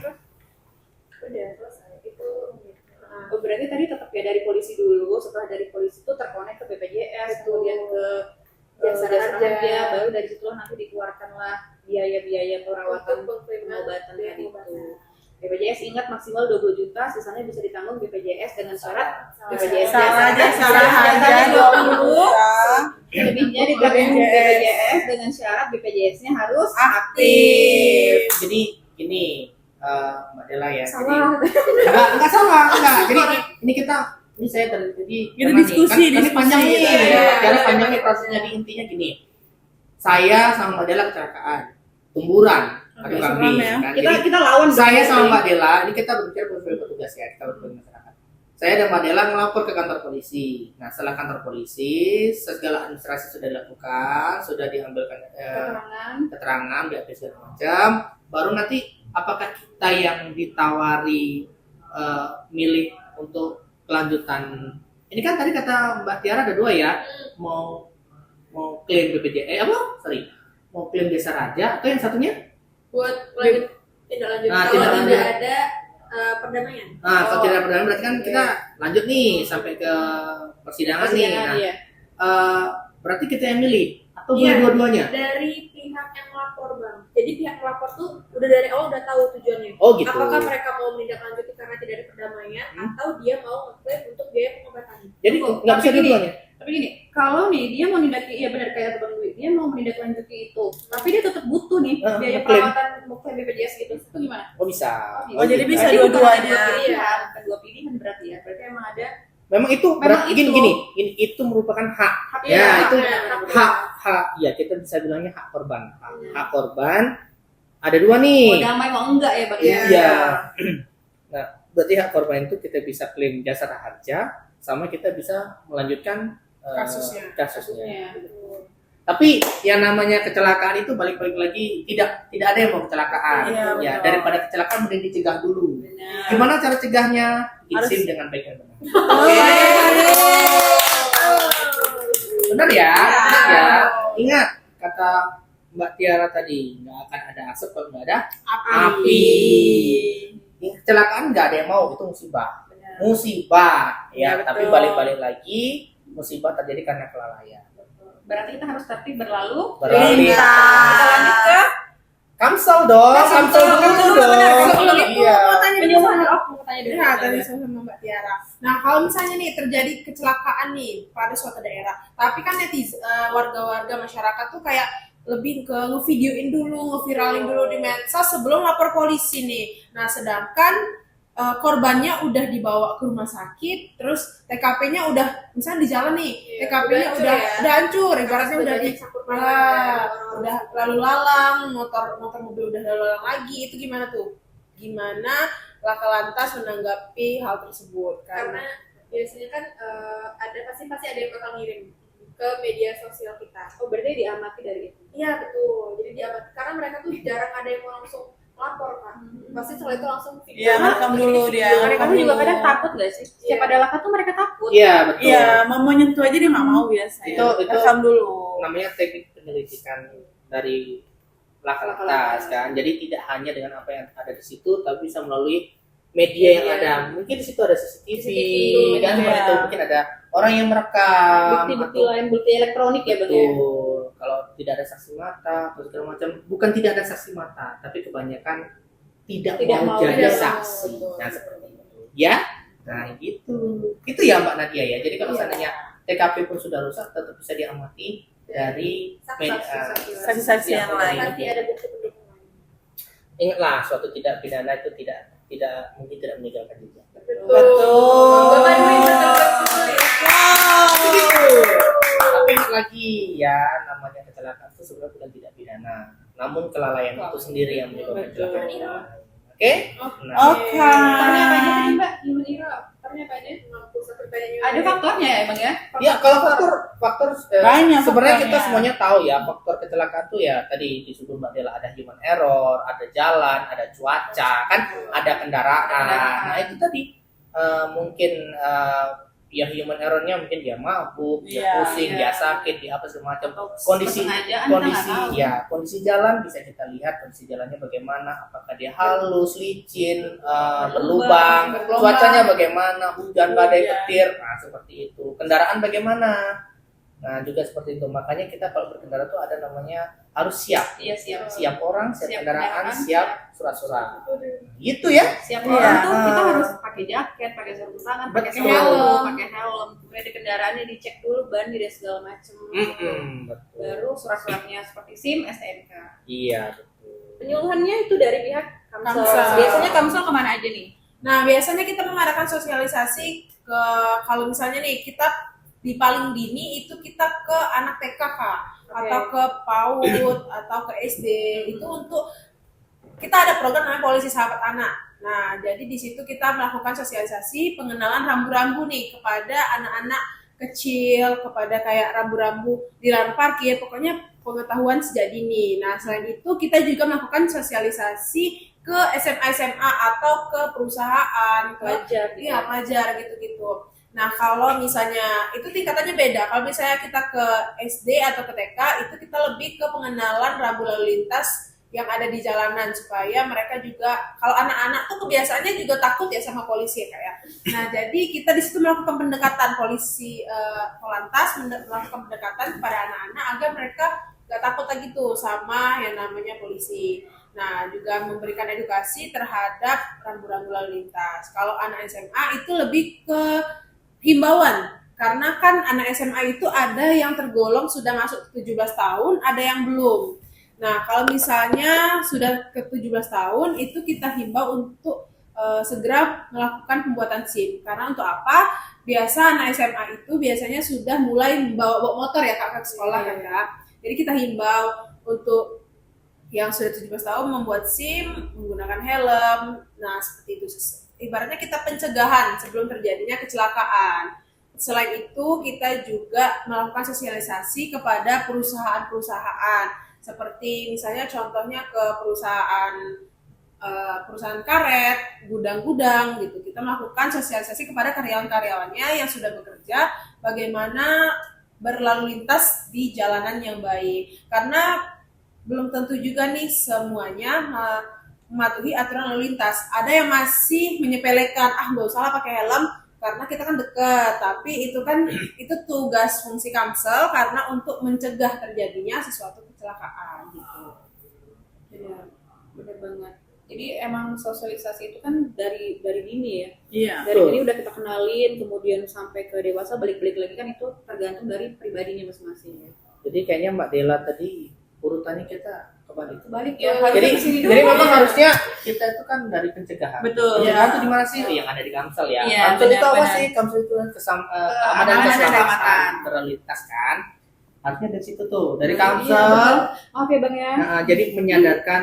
Udah selesai. Itu berarti tadi tetap dari polisi dulu, setelah dari polisi itu terkonek ke BPJS, kemudian ke Jasa jasa Raja. raja, baru dari situlah nanti dikeluarkanlah biaya-biaya perawatan Untuk pengobatan biaya tadi pengobatan. itu. BPJS ingat maksimal 20 juta, sisanya bisa ditanggung BPJS dengan syarat Salah. BPJS Salah aja, salah jasanya aja 20, selebihnya ditanggung BPJS dengan syarat BPJS-nya harus aktif. Jadi gini Mbak Dela ya. Salah. Enggak salah, enggak. Jadi ini saya jadi Ini karena diskusi, nih, kan ini panjang nih, Iya, iya. karena panjang nih prosesnya di intinya gini. Saya sama Mbak Dela kecelakaan, tumburan, Oke, aduh kambing. seram ya. Kan? kita Jadi, kita lawan saya dong, sama Bang. Mbak Dela, ini kita berbicara profil petugas ya, kita berbicara masyarakat. Saya dan Mbak Dela melapor ke kantor polisi. Nah, setelah kantor polisi, segala administrasi sudah dilakukan, sudah diambilkan keterangan keterangan, BAP segala macam, baru nanti apakah kita yang ditawari milih untuk kelanjutan. Ini kan tadi kata Mbak Tiara ada dua ya, mau klaim BPJS mau klaim Desa Raja atau yang satunya? Buat lanjut tindak lanjut. Nah, Kalau tindak tidak lanjut. ada perdamaian. Nah, kalau Oh. tidak perdana berarti kan kita lanjut nih sampai ke persidangan nih. Persidangan, Nah, iya. berarti kita yang milih atau boleh Iya. dua-duanya? Dari pihak yang melapor, Bang. Jadi pihak melapor tuh udah dari awal udah tahu tujuannya. Oh gitu. Apakah mereka mau menindaklanjuti karena tidak ada perdamaian atau dia mau ngeklaim untuk biaya pengobatan? Jadi Tunggu, nggak tapi bisa gini. dua-duanya. Tapi gini, kalau nih dia mau nindaki, ya benar kayak Bang Dwi, dia mau menindaklanjuti itu, tapi dia tetap butuh nih biaya klaim. perawatan bukan BPJS gitu, itu gimana? Oh bisa. Oh, jadi bisa Berarti bukan dua-duanya. ada dua pilihan, Iya. bukan dua pilihan berarti ya, berarti emang ada Memang itu Memang berarti itu. gini, itu merupakan hak. hak Ya, itu hak. hak ya kita bisa bilangnya hak korban. Hak korban ada dua nih. mau damai mau enggak ya Bang? Iya. Iya. Nah, berarti hak korban itu kita bisa klaim jasa harja sama kita bisa melanjutkan Kasusnya. kasusnya. Iya. Tapi yang namanya kecelakaan itu balik-balik lagi tidak ada yang mau kecelakaan. Iya, Ya, betul. daripada kecelakaan mending dicegah dulu. Benar. Gimana cara cegahnya? Harus- Izin dengan baik dan benar. Oh. Benar ya? Iya. Benar ya. Ingat kata Mbak Tiara tadi, nggak akan ada asap kalau nggak ada api. Kecelakaan nggak ada yang mau, itu musibah. Musibah, ya. Iya, Tapi betul. balik-balik lagi, musibah terjadi karena kelalaian. Berarti kita harus tertib berlalu. Beralih. Kita lanjut ke Kamsel dong, kamsel dulu dong. Sebelum itu Iya. mau tanya dulu. penyuluhan aku mau tanya dulu. Ya, tadi sama Mbak Tiara. Nah, kalau misalnya nih terjadi kecelakaan nih pada suatu daerah, tapi kan warga-warga masyarakat tuh kayak lebih ke ngevideoin dulu, ngeviralin dulu di medsos sebelum lapor polisi nih. Nah, sedangkan korbannya udah dibawa ke rumah sakit, terus TKP-nya udah misalnya di jalan nih, Iya, TKP-nya udah udah hancur, ibaratnya udah di Nah, udah lalu lalang, motor mobil udah lalu lalang lagi, itu gimana tuh? Gimana Laka Lantas menanggapi hal tersebut? karena biasanya kan ada pasti ada yang bakal ngirim ke media sosial kita. Oh, berarti diamati dari itu. Iya betul. Jadi diamat karena mereka tuh jarang ada yang mau langsung lapor kan. Pasti setelah itu langsung video. Iya, merekam dulu dia. Mereka Rekam tuh juga dulu. kadang takut gak sih? Setiap Iya. ada laka tuh mereka takut. Iya, betul. Iya, mau menyentuh aja dia nggak mau biasanya. Itu Rekam dulu. namanya teknik penyelidikan dari Laka Lantas kan. Jadi tidak hanya dengan apa yang ada di situ, tapi bisa melalui media yang Iya. ada. Mungkin di situ ada CCTV, CCTV, kan seperti iya. itu. Mungkin ada orang yang merekam. Bukti-bukti atau- lain, bukti elektronik ya Bang ya. Betul. Kalau tidak ada saksi mata atau segala macam, bukan tidak ada saksi mata, tapi kebanyakan tidak mau jadi tidak mau, saksi. betul. Nah seperti itu. Ya, nah gitu. Itu ya Mbak Nadia ya. Jadi kalau Iya. seandainya TKP pun sudah rusak, tetap bisa diamati dari Saksi-saksi yang lain. Nanti ada bukti pendukung lain. Ingatlah, suatu tidak pidana itu tidak mungkin tidak meninggalkan jejak. Betul. Bapak Dwi betul-betul ya. Tapi ingat lagi ya, namanya kecelakaan itu sebenarnya bukan tidak pidana, namun kelalaian itu sendiri yang menyebabkan Betul. kecelakaan. Oke? Nah, Oke. Faktornya apa aja tadi Mbak? Human error. Faktornya apa aja? Ada faktornya ya Bang ya? ya kalau faktor Banyak sebenarnya kita faktornya. semuanya tahu ya faktor kecelakaan tuh ya tadi disebut Mbak Dela ada human error, ada jalan, ada cuaca, kan ada kendaraan. Nah itu tadi mungkin ya human errornya mungkin dia mabuk, dia Iya, pusing, iya. dia sakit, dia apa segala macam. Atau Kondisi kesengajaan kita nggak tahu. kondisi jalan bisa kita lihat kondisi jalannya bagaimana, apakah dia halus, licin, berlubang, bergelombang. cuacanya bagaimana, hujan, badai, Hujan. petir, nah seperti itu. Kendaraan bagaimana? Nah juga seperti itu. Makanya kita kalau berkendara tuh ada namanya harus siap. Iya, siap. Siap orang, siap, Siap kendaraan, kendaraan, siap surat-surat. Gitu ya? Siap Iya. orang tuh kita harus pakai jaket, pakai sarung tangan, pakai Betul. helm, kemudian di kendaraannya dicek dulu ban dan segala macam. Betul. Baru surat-suratnya seperti SIM, STNK. Iya betul. Penyuluhannya itu dari pihak Kamsel. Kamsel. Biasanya Kamsel kemana aja nih? Nah, biasanya kita mengadakan sosialisasi ke, kalau misalnya nih kita di paling dini itu kita ke anak TK Kak, atau ke PAUD atau ke SD. Itu untuk kita ada program namanya Polisi Sahabat Anak. Nah, jadi di situ kita melakukan sosialisasi pengenalan rambu-rambu nih kepada anak-anak kecil, kepada kayak rambu-rambu di lahan parkir, pokoknya pengetahuan sejak dini. Nah, selain itu kita juga melakukan sosialisasi ke SMA atau ke perusahaan, ke Pelajar. iya pelajar gitu-gitu. Nah, kalau misalnya itu tingkatannya beda. Kalau misalnya kita ke SD atau ke TK, itu kita lebih ke pengenalan rambu lalu lintas yang ada di jalanan supaya mereka juga, kalau anak-anak tuh kebiasaannya juga takut ya sama polisi ya Kak ya. Nah, jadi kita di situ melakukan pendekatan polisi Polantas melakukan pendekatan kepada anak-anak agar mereka gak takut lagi tuh sama yang namanya polisi. Nah, juga memberikan edukasi terhadap rambu-rambu lalu lintas. Kalau anak SMA itu lebih ke himbauan, karena kan anak SMA itu ada yang tergolong sudah masuk 17 tahun, ada yang belum. Nah, kalau misalnya sudah ke 17 tahun, itu kita himbau untuk segera melakukan pembuatan SIM. Karena untuk apa? Biasa anak SMA itu biasanya sudah mulai bawa motor ya Kak, ke sekolah kan Kak. Jadi kita himbau untuk yang sudah 17 tahun membuat SIM, menggunakan helm. Nah, seperti itu. Ibaratnya kita pencegahan sebelum terjadinya kecelakaan. Selain itu, kita juga melakukan sosialisasi kepada perusahaan-perusahaan. Seperti misalnya contohnya ke perusahaan karet, gudang-gudang gitu. Kita melakukan sosialisasi kepada karyawan-karyawannya yang sudah bekerja bagaimana berlalu lintas di jalanan yang baik. Karena belum tentu juga nih semuanya mematuhi aturan lalu lintas. Ada yang masih menyepelekan, nggak usah lah pakai helm karena kita kan dekat. Tapi itu kan itu tugas fungsi Kamsel karena untuk mencegah terjadinya sesuatu kecelakaan gitu. Iya, benar banget. Jadi emang sosialisasi itu kan dari dini ya. Iya. Dari Betul. dini udah kita kenalin, kemudian sampai ke dewasa balik-balik lagi kan itu tergantung dari pribadinya masing-masing ya. Jadi kayaknya Mbak Dela tadi urutannya kita kebalik. Kebalik Ya, ya. Jadi Kesini dulu. jadi memang harusnya kita itu kan dari pencegahan. Betul. Pencegahan Ya. itu di mana sih? Yang ada di Kamsel ya. Iya, Kamsel itu apa benar-benar. sih? Kamsel itu keamanan keamanan dan dan keselamatan keselamatan. berlalu lintas kan. Artinya dari situ tuh, dari Iya, Kamsel. betul. Oke Bang ya. Nah, jadi menyadarkan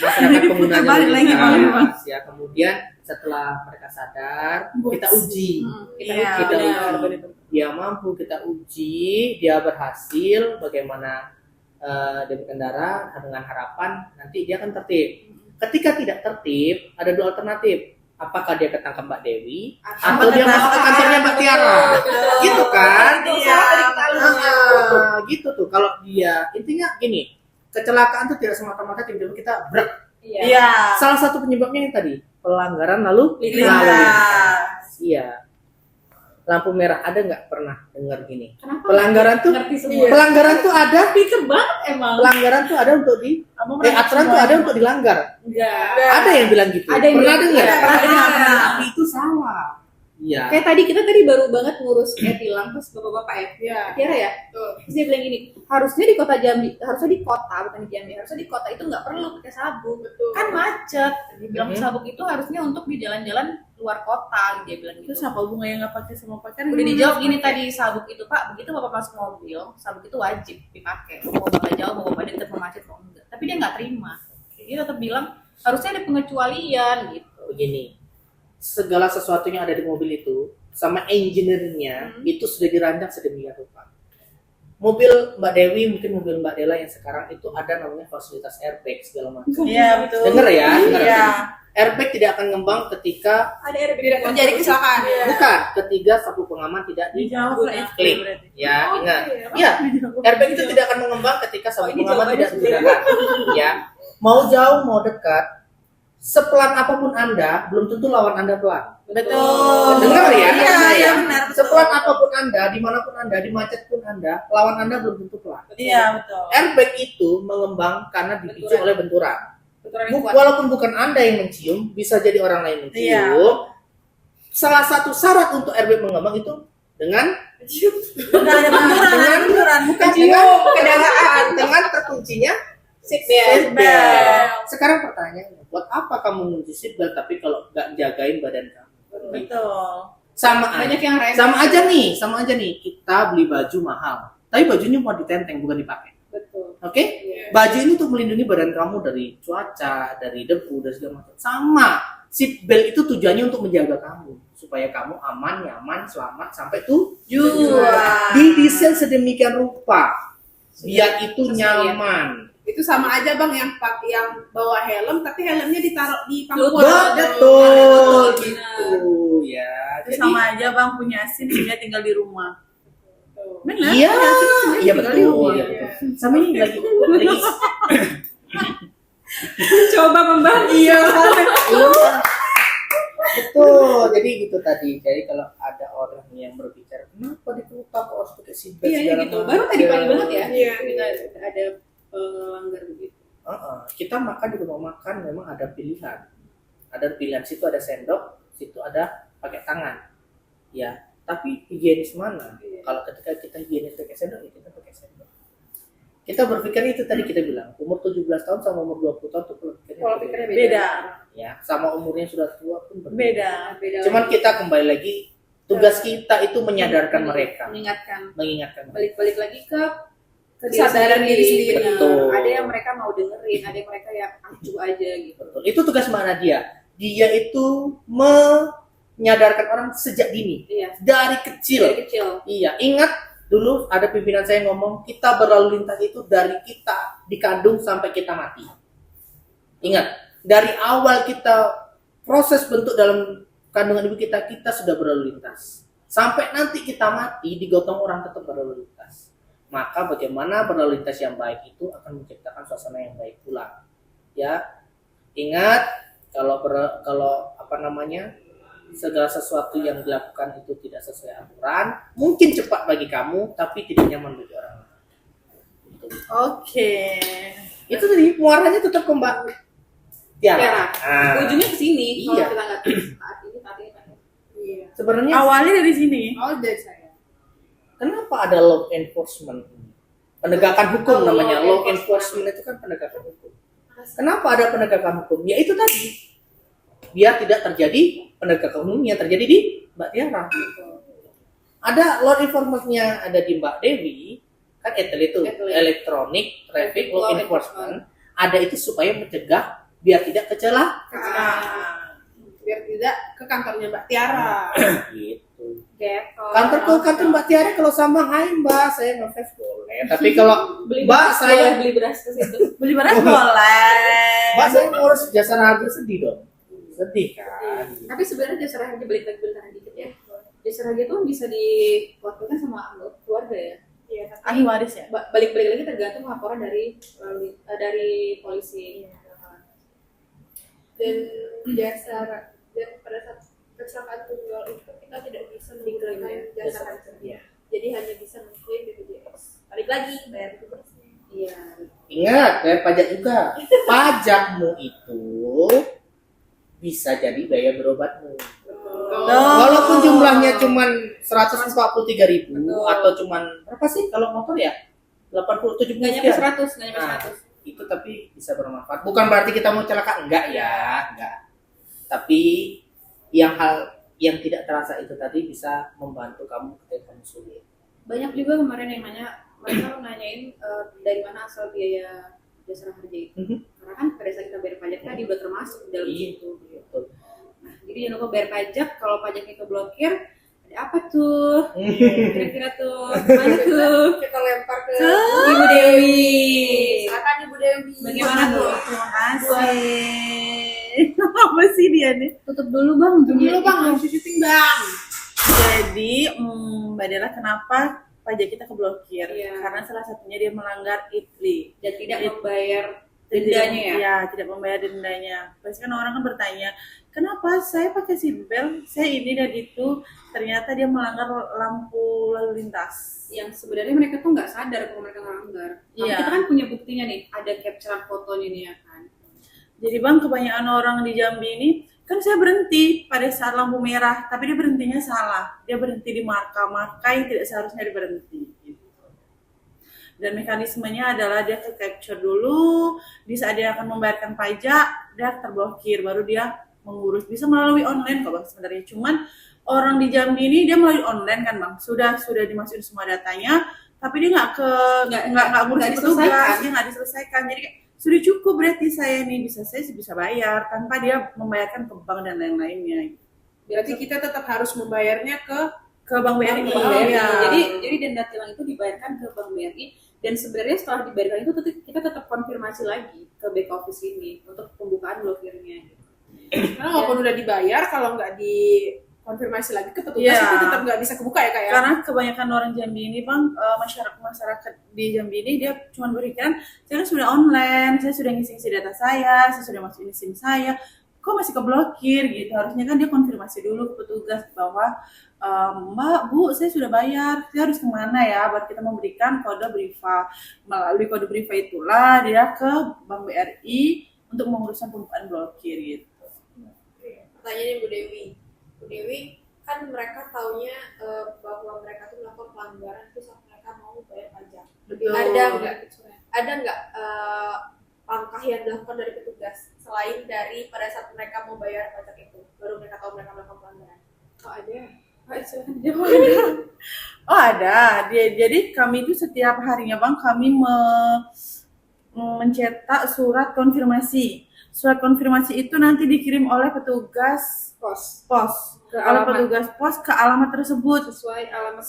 masyarakat pengguna Balik jalan lagi, Bang. lintas ya. Kemudian setelah mereka sadar, kita uji. Kita Iya, kita benar, uji. benar. Dia mampu, kita uji, dia berhasil, bagaimana dia berkendara dengan harapan nanti dia akan tertib. Ketika tidak tertib, ada dua alternatif. Apakah dia ketangkap Mbak Dewi atau dia masuk ke kantornya Mbak Tiara? Gitu kan? Iya. Gitu tuh. Kalau dia intinya gini, kecelakaan tuh tidak semata-mata tiba-tiba kita brek. Iya. Salah satu penyebabnya yang tadi pelanggaran lalu Lintas. lintas. Iya. Lampu merah ada nggak pernah dengar gini? Kenapa? Pelanggaran tuh Ngerti semua. pelanggaran tuh ada. Pinter banget emang. Pelanggaran tuh ada untuk aturan tuh ada untuk dilanggar. Enggak. Ada yang bilang gitu. Ada yang pernah bilang dengar? gitu. Pernah dengar. Tapi itu salah. Iya. Kayak kita tadi baru banget ngurus tilang terus bapak-bapak ya. Iya. Tiara ya. Terus dia bilang gini, harusnya di kota Jambi, harusnya di kota bukan di Jambi, harusnya di kota itu nggak perlu pakai sabuk, kan macet. Dia bilang sabuk itu harusnya untuk di jalan-jalan luar kota, dia bilang gitu. Terus apa hubungannya nggak pakai sama pakai? Udah dijawab gini tadi, sabuk itu Pak, begitu Bapak masuk mobil, sabuk itu wajib dipakai. Mau Bapak jauh, mau Bapak dekat, mau macet, mau enggak. Tapi dia nggak terima. Dia tetap bilang harusnya ada pengecualian gitu. Begini, segala sesuatu yang ada di mobil itu sama engineer-nya itu sudah dirancang sedemikian rupa. mobil Mbak Dewi, mungkin mobil Mbak Dela yang sekarang itu ada namanya fasilitas airbag segala macam. Iya, betul. Dengar ya, dengar. Iya. Airbag tidak akan ngembang ketika Ada airbag Tidak terjadi kecelakaan. Iya. bukan ketika sapu pengaman tidak Dijawab lah itu klik. berarti. Ya, Oh, ingat. iya. Ya, airbag itu tidak akan mengembang ketika sapu ini pengaman jawabannya tidak digunakan. Ya, mau jauh mau dekat, sepelan apapun Anda, belum tentu lawan Anda pelan. Betul. Dengar ya, Iya, dengar iya benar. betul. Sepelan apapun Anda, dimanapun Anda, di macet pun Anda, lawan Anda belum tentu pelan. Iya, betul. Airbag itu mengembang karena dipicu Benturan. oleh benturan. Benturan yang kuat. Walaupun bukan Anda yang mencium, bisa jadi orang lain mencium. Iya. Salah satu syarat untuk airbag mengembang itu dengan Enggak ada benturan, bukan dengan kendaraan, dengan terkuncinya seatbelt. Seatbelt. Sekarang pertanyaannya, buat apa kamu ngunci seatbelt tapi kalau nggak jagain badan kamu? Betul. Sama Banyak aja. yang rem. Sama aja nih. Kita beli baju mahal, tapi bajunya mau ditenteng bukan dipakai. Betul. Oke? Iya. Baju ini untuk melindungi badan kamu dari cuaca, dari debu, dan segala macam. Sama, seatbelt itu tujuannya untuk menjaga kamu supaya kamu aman, nyaman, selamat sampai tujuan. Didesain sedemikian rupa biar itu Sesuai. nyaman. Itu sama aja bang yang bawa helm tapi helmnya ditaruh di pangkuan. Betul gitu ya. Itu sama aja bang punya SIM dia tinggal di rumah. Benar. Iya, iya tinggal di betul. rumah. Iya, betul. Sama ini lagi Coba membantu. Iya. Betul. Jadi gitu tadi. Jadi kalau ada orang yang berbicara, kenapa di kota kok harus pakai seatbelt? Iya, segala gitu. macam?" Baru tadi pagi banget ya. Iya. Kita ada pelanggar begitu. Kita makan di rumah makan memang ada pilihan. Ada pilihan, situ ada sendok, situ ada pakai tangan. Ya, tapi higienis mana? Iya. Kalau ketika kita higienis pakai sendok, ya kita pakai sendok. Kita berpikir itu tadi kita bilang, umur 17 tahun sama umur 20 tahun tuh Pola pikirnya beda. Beda. Ya, sama umurnya sudah tua pun berbeda. Beda. Beda. Cuman kita kembali lagi, tugas kita itu menyadarkan mereka, mengingatkan. mengingatkan mereka. Balik-balik lagi ke Kesadaran diri sendiri. Benar. Betul. Ada yang mereka mau dengerin, ada yang mereka yang acuh aja gitu. Betul. Itu tugas Mbak Nadia. Dia itu menyadarkan orang sejak dini, Iya. dari kecil. Dari kecil. Iya, ingat dulu ada pimpinan saya ngomong, kita berlalu lintas itu dari kita dikandung sampai kita mati. Ingat, dari awal kita proses bentuk dalam kandungan ibu kita sudah berlalu lintas. Sampai nanti kita mati, digotong orang tetap berlalu lintas. Maka bagaimana berlalu lintas yang baik itu akan menciptakan suasana yang baik pula. Ya, ingat kalau segala sesuatu yang dilakukan itu tidak sesuai aturan, mungkin cepat bagi kamu, tapi tidak nyaman bagi orang lain. Gitu. Oke. Itu tadi muaranya tetap ke Mbak Tiara. Tiara. Ah, Ujungnya ke sini. Iya. Kalau kita nggak taat ini kan. Iya. sebenarnya Awalnya dari sini. Oh dari saya. kenapa ada law enforcement? Penegakan hukum Oh, namanya. law Law enforcement itu kan penegakan hukum. Kenapa ada penegakan hukum? Ya itu tadi. Biar tidak terjadi penegakan hukum yang terjadi di Mbak Tiara. Ada law enforcement-nya ada di Mbak Dewi, kan itu Electronic Traffic Law Enforcement. Ada itu supaya mencegah biar tidak kecelakaan. Nah, biar tidak ke kantornya Mbak Tiara. Gitu. Gitu. Kantor Mbak Tiara kalau sambang, hai Mbak, saya nge-face boleh. Tapi kalau beli Mbak beras, saya boleh beli beras ke situ. Beli beras boleh. Mbak saya ngurus jasa raja, sedih dong. Sedih kan. Tapi sebenarnya jasa raharja balik lagi bentar dikit ya. Jasa raharja tuh bisa diwakilkan sama anggota keluarga ya. Iya, Ahli waris ya. Balik-balik lagi tergantung laporan dari polisi. dan dan pada saat kecelakaan tunggal itu kita tidak bisa Diklaim, menggunakan ya. jasa raja. Iya. Jadi hanya bisa mengklaim BPJS. Balik lagi bayar BPJS. Iya. Ingat, bayar pajak juga. Pajakmu itu bisa jadi biaya berobatmu. Walaupun jumlahnya cuma 143.000 Betul. atau cuman berapa sih kalau motor ya? 80 70 Nggak nyampe sekian. 100, nggak nyampe Nah, 100. itu tapi bisa bermanfaat. Bukan berarti kita mau celaka, enggak ya, enggak. Tapi yang tidak terasa itu tadi bisa membantu kamu ketika kamu sulit. Banyak juga kemarin yang mereka nanyain dari mana asal biaya jasa raharja itu. Mhm. Karena kan pada saat kita bayar pajak tadi udah termasuk di dalam Iya. situ. Betul. Nah, jadi jangan lupa bayar pajak. Kalau pajak itu blokir, ada apa tuh? Kira-kira tuh mana tuh? Kita lempar ke Ibu Dewi. Silakan Ibu Dewi. Bagaimana tuh? Terima kasih. Apa sih dia nih? Tutup dulu bang. Dulu bang, harus syuting bang. Jadi, Mbak Dela, kenapa pajak kita keblokir? Iya. Karena salah satunya dia melanggar ITLI. Dan tidak membayar Tidak- dendanya ya? Iya, tidak membayar dendanya. Pasti kan orang kan bertanya, kenapa saya pakai seatbelt, saya ini dan itu, ternyata dia melanggar lampu lalu lintas. Yang sebenarnya mereka tuh nggak sadar kalau mereka melanggar. Tapi Iya. kita kan punya buktinya nih, ada capture fotonya nih ya kan. Jadi bang, kebanyakan orang di Jambi ini, kan saya berhenti pada saat lampu merah, tapi dia berhentinya salah. Dia berhenti di marka yang tidak seharusnya dia berhenti. Gitu. Dan mekanismenya adalah dia ke capture dulu, di saat dia akan membayarkan pajak, dia terblokir, baru dia mengurus. Bisa melalui online kok bang sebenarnya. Cuman orang di Jambi ini dia melalui online kan bang, sudah dimasukin semua datanya, tapi dia nggak ngurus nggak petugas, diselesaikan. dia nggak diselesaikan. Jadi kayak, sudah cukup berarti saya nih saya bisa bayar tanpa dia membayarkan ke bank dan lain-lainnya. Berarti kita tetap harus membayarnya ke Bank BRI. Bank BRI. Iya. Jadi denda tilang itu dibayarkan ke Bank BRI, dan sebenarnya setelah dibayarkan itu kita tetap konfirmasi lagi ke back office ini untuk pembukaan blokirnya. Gitu. karena walaupun udah dibayar, kalau nggak dikonfirmasi lagi ke petugas Iya. itu tetap nggak bisa kebuka ya kak ya. Karena kebanyakan orang Jambi ini bang, masyarakat di Jambi ini dia cuma berpikiran, saya kan sudah online, saya sudah ngisi data saya sudah masukin SIM saya, kok masih keblokir gitu. Harusnya kan dia konfirmasi dulu ke petugas bahwa Mbak, Bu, saya sudah bayar, saya harus kemana ya, buat kita memberikan kode Briva. Melalui kode Briva itulah dia ke Bank BRI untuk menguruskan pembukaan blokir gitu. Pertanyaannya Bu Dewi. Bu Dewi, kan mereka taunya bahwa mereka tuh melakukan pelanggaran itu saat mereka mau bayar pajak. Betul. Ada nggak langkah yang dilakukan dari petugas selain dari pada saat mereka mau bayar pajak itu, baru mereka tahu mereka melakukan pelanggaran? Oh ada. Oh ada. Jadi kami itu setiap harinya bang kami mencetak surat konfirmasi. Surat konfirmasi itu nanti dikirim oleh petugas pos Ke oleh alamat. petugas pos ke alamat tersebut Sesuai alamat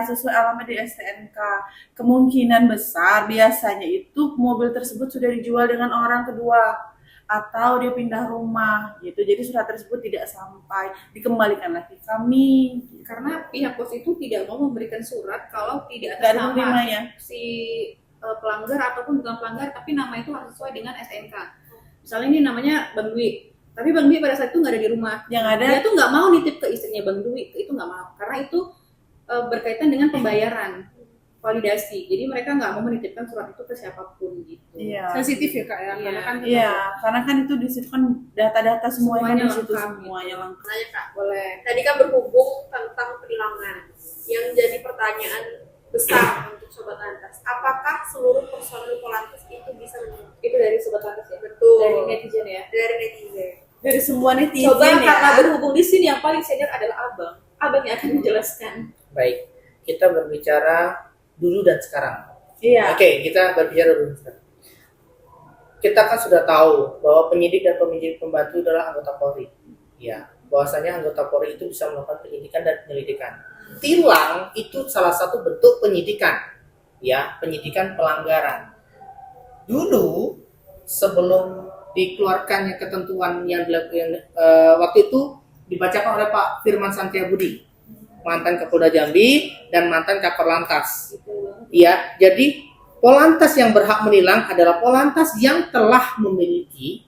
sesuai alamat di STNK. Kemungkinan besar biasanya itu mobil tersebut sudah dijual dengan orang kedua atau dia pindah rumah gitu. Jadi surat tersebut tidak sampai, dikembalikan lagi kami Karena pihak pos itu tidak mau memberikan surat kalau tidak nggak atas ada nama penerimanya. si pelanggar ataupun bukan pelanggar, tapi nama itu harus sesuai dengan STNK. Misalnya ini namanya Bang Dwi, tapi Bang Dwi pada saat itu nggak ada di rumah. Yang ada Dia tuh nggak mau nitip ke istrinya Bang Dwi, itu nggak mau, karena itu berkaitan dengan pembayaran validasi. Jadi mereka nggak mau menitipkan surat itu ke siapapun gitu. iya. Sensitif ya kak ya, Iya. karena kan Iya, karena kan itu di situ kan data-data semuanya Semuanya di situ lengkap. semuanya lengkap. Nanya Kak, Boleh. tadi kan berhubung tentang penilangan. Yang jadi pertanyaan besar untuk Sobat Lantas, apakah seluruh personil Polantas itu bisa menilai? Itu dari sobat lantas ya. Betul. Dari netizen ya. Dari netizen. Dari semua netizen Coba ya. karena berhubung di sini yang paling senior adalah Abang. Abang yang akan menjelaskan. Baik, kita berbicara dulu dan sekarang. Iya. Oke, kita berbicara dulu dan sekarang. Kita kan sudah tahu bahwa penyidik dan penyidik pembantu adalah anggota Polri. Ya, bahwasanya anggota Polri itu bisa melakukan penyidikan dan penyelidikan. Tilang itu salah satu bentuk penyidikan, ya, penyidikan pelanggaran. Dulu sebelum dikeluarkannya ketentuan yang dilakukan waktu itu dibacakan oleh Pak Firman Santiabudi, mantan Kapolda Jambi dan mantan Kakor Lantas. Ya, jadi Polantas yang berhak menilang adalah Polantas yang telah memiliki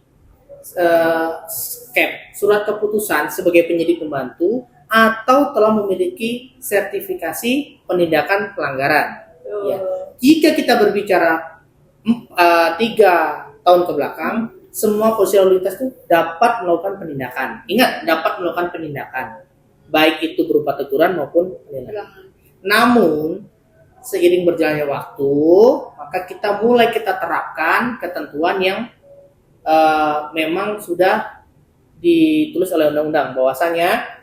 SKEP, surat keputusan sebagai penyidik pembantu, atau telah memiliki sertifikasi penindakan pelanggaran. Ya. Jika kita berbicara 3 tahun ke belakang, semua polisi lalu lintas itu dapat melakukan penindakan. Ingat, dapat melakukan penindakan, baik itu berupa teguran maupun penilangan. Namun seiring berjalannya waktu, maka kita mulai terapkan ketentuan yang memang sudah ditulis oleh undang-undang, bahwasanya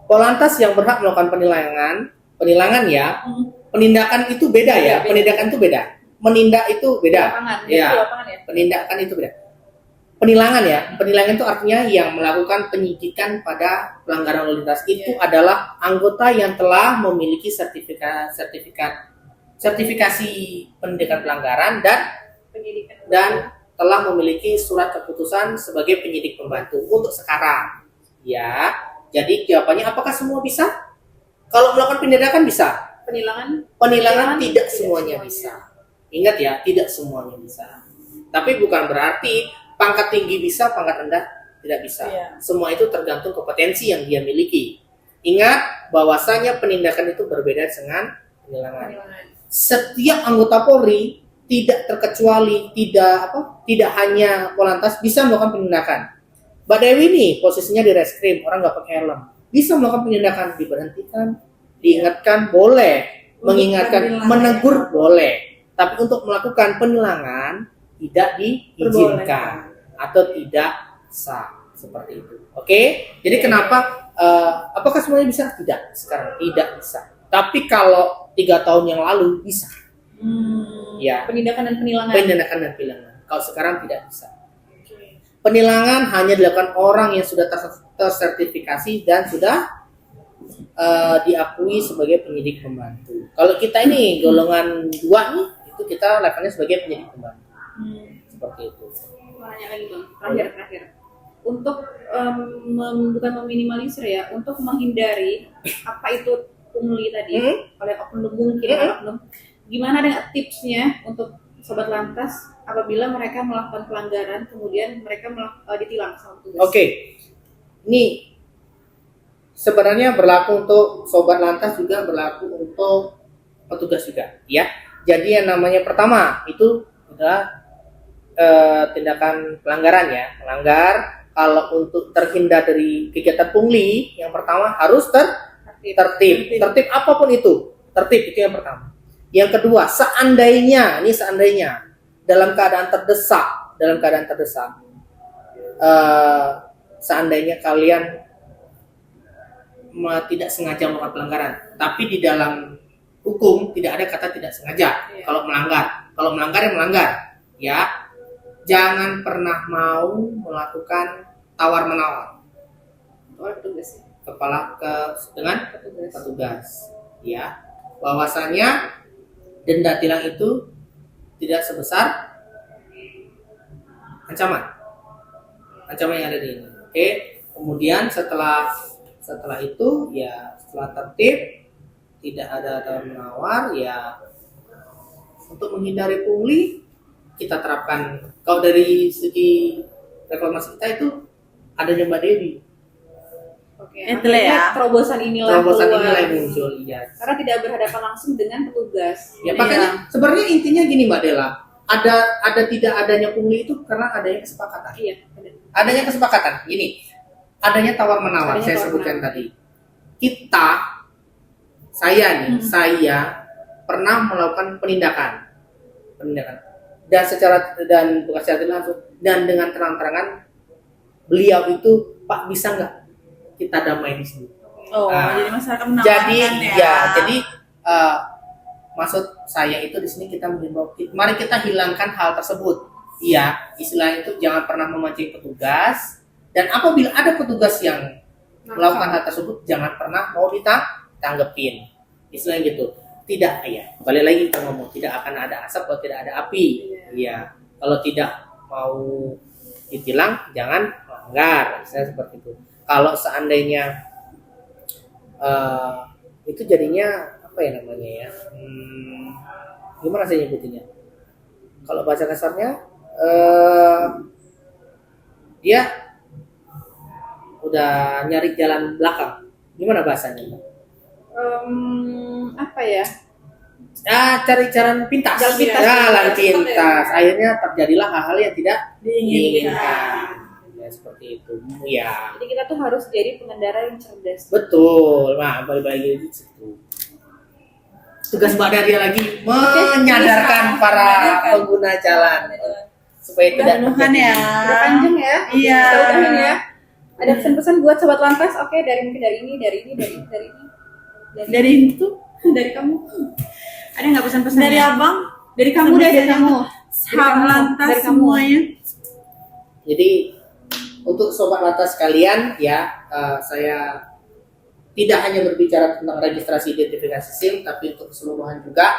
Polantas yang berhak melakukan penilangan ya, penindakan itu beda ya, Beda. penindakan itu beda, menindak itu beda. Lapangan. Iya. Di lapangan ya. Penindakan itu beda. penilangan ya. Penilangan itu artinya yang melakukan penyidikan pada pelanggaran lalu lintas itu adalah anggota yang telah memiliki sertifikasi pendidikan pelanggaran Penyidikan. dan telah memiliki surat keputusan sebagai penyidik pembantu untuk sekarang. Ya, jadi jawabannya apakah semua bisa? Kalau melakukan penindakan bisa. Penilangan tidak semuanya bisa. Ingat ya, tidak semuanya bisa. Tapi bukan berarti pangkat tinggi bisa, pangkat rendah tidak bisa. Iya. Semua itu tergantung kompetensi yang dia miliki. Ingat bahwasanya penindakan itu berbeda dengan penilangan. Setiap anggota Polri tidak terkecuali tidak hanya Polantas bisa melakukan penindakan. Mbak Dewi nih posisinya di reskrim, orang nggak pakai helm, bisa melakukan penindakan, diberhentikan, diingatkan boleh, mengingatkan, menegur boleh. Tapi untuk melakukan penilangan tidak diizinkan atau tidak sah seperti itu. Oke? Jadi kenapa? Apakah semuanya bisa? Tidak. Sekarang tidak bisa. Tapi kalau 3 tahun yang lalu bisa. Ya. Penindakan dan penilangan. Penindakan dan penilangan. Kalau sekarang tidak bisa. Penilangan hanya dilakukan orang yang sudah tersertifikasi dan sudah diakui sebagai penyidik pembantu. Kalau kita ini golongan 2 nih, itu kita levelnya sebagai penyidik pembantu. Seperti itu. Mau nanya lagi Bang, terakhir. Untuk bukan meminimalisir ya, untuk menghindari apa itu pungli tadi oleh oknum mungkin oknum. Gimana dengan tipsnya untuk sobat lantas apabila mereka melakukan pelanggaran kemudian mereka ditilang sama petugas? Oke. Ini sebenarnya berlaku untuk sobat lantas juga berlaku untuk petugas juga, ya. Jadi yang namanya pertama itu adalah tindakan pelanggaran ya. Melanggar kalau untuk terhindar dari kegiatan pungli, yang pertama harus tertib. Tertib apapun itu. Tertib itu yang pertama. Yang kedua, seandainya dalam keadaan terdesak, seandainya kalian tidak sengaja melakukan pelanggaran, tapi di dalam hukum tidak ada kata tidak sengaja. Kalau melanggar ya melanggar, ya. Jangan pernah mau melakukan tawar menawar dengan petugas, ya. Bahwasanya denda tilang itu tidak sebesar ancaman yang ada di ini. Oke. Kemudian setelah itu ya, setelah tertib, tidak ada tawar menawar, ya, untuk menghindari pungli kita terapkan. Kalau dari segi reformasi kita itu adanya Mbak Dewi. Oke. Ya. Terobosan inilah yang muncul, ya. Karena tidak berhadapan langsung dengan petugas. Ya, makanya sebenarnya intinya gini Mbak Dela, ada tidak adanya pungli itu karena adanya kesepakatan. Iya. Adanya kesepakatan. Gini, adanya tawar menawar. Saya sebutkan tadi. Saya pernah melakukan penindakan. Dan bukan secara langsung, dan dengan terang-terangan beliau itu, Pak, bisa nggak kita damai di sini? Jadi masyarakat menawarkan jadi maksud saya itu di sini kita mengimbau, mari kita hilangkan hal tersebut. Iya, istilahnya itu jangan pernah memancing petugas, dan apabila ada petugas yang melakukan hal tersebut jangan pernah mau ditanggepin. Istilahnya gitu. Tidak, ya. Balik lagi kita ngomong, tidak akan ada asap kalau tidak ada api. Iya. Kalau tidak mau ditilang jangan melanggar. Misalnya seperti itu. Kalau seandainya itu jadinya apa ya namanya ya? Gimana saya nyebutinnya? Kalau bahasa kasarnya dia udah nyari jalan belakang. Gimana bahasanya? Apa ya? Cari jalan pintas. Jalan pintas. Akhirnya terjadilah hal-hal yang tidak diinginkan. Ya, seperti itu. Ya. Jadi kita tuh harus jadi pengendara yang cerdas. Betul. Nah, balik lagi di situ. Tugas Mbak Daria lagi menyadarkan para pengguna jalan supaya tidak Tuhan ya. Udah panjang ya? Iya. Kita udahin ya. Ada pesan-pesan buat sobat lantas? Oke, dari ini. Dari itu, Dari kamu. Ada nggak pesan-pesan? dari abang, Dari kamu deh, dari kamu. sahabat lantas Dari kamu. semuanya. Jadi untuk sobat lantas sekalian ya, saya tidak hanya berbicara tentang registrasi identifikasi SIM, tapi untuk keseluruhan juga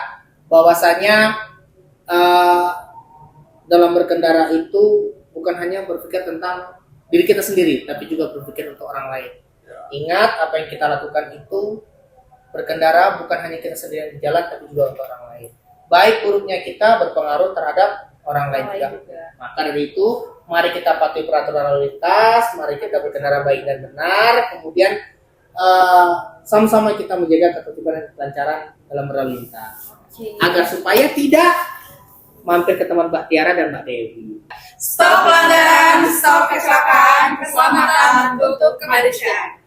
bahwasanya dalam berkendara itu bukan hanya berpikir tentang diri kita sendiri, tapi juga berpikir untuk orang lain. Ingat, apa yang kita lakukan itu berkendara bukan hanya kita sendiri yang di jalan, tapi juga untuk orang lain. Baik buruknya kita berpengaruh terhadap orang lain juga. Maka dari itu, mari kita patuhi peraturan lalu lintas, mari kita berkendara baik dan benar, kemudian sama-sama kita menjaga ketertiban dan kelancaran dalam berlalu lintas. Agar supaya tidak mampir ke teman Mbak Tiara dan Mbak Dewi. Stop pelanggaran, stop kecelakaan, keselamatan untuk kemanusiaan.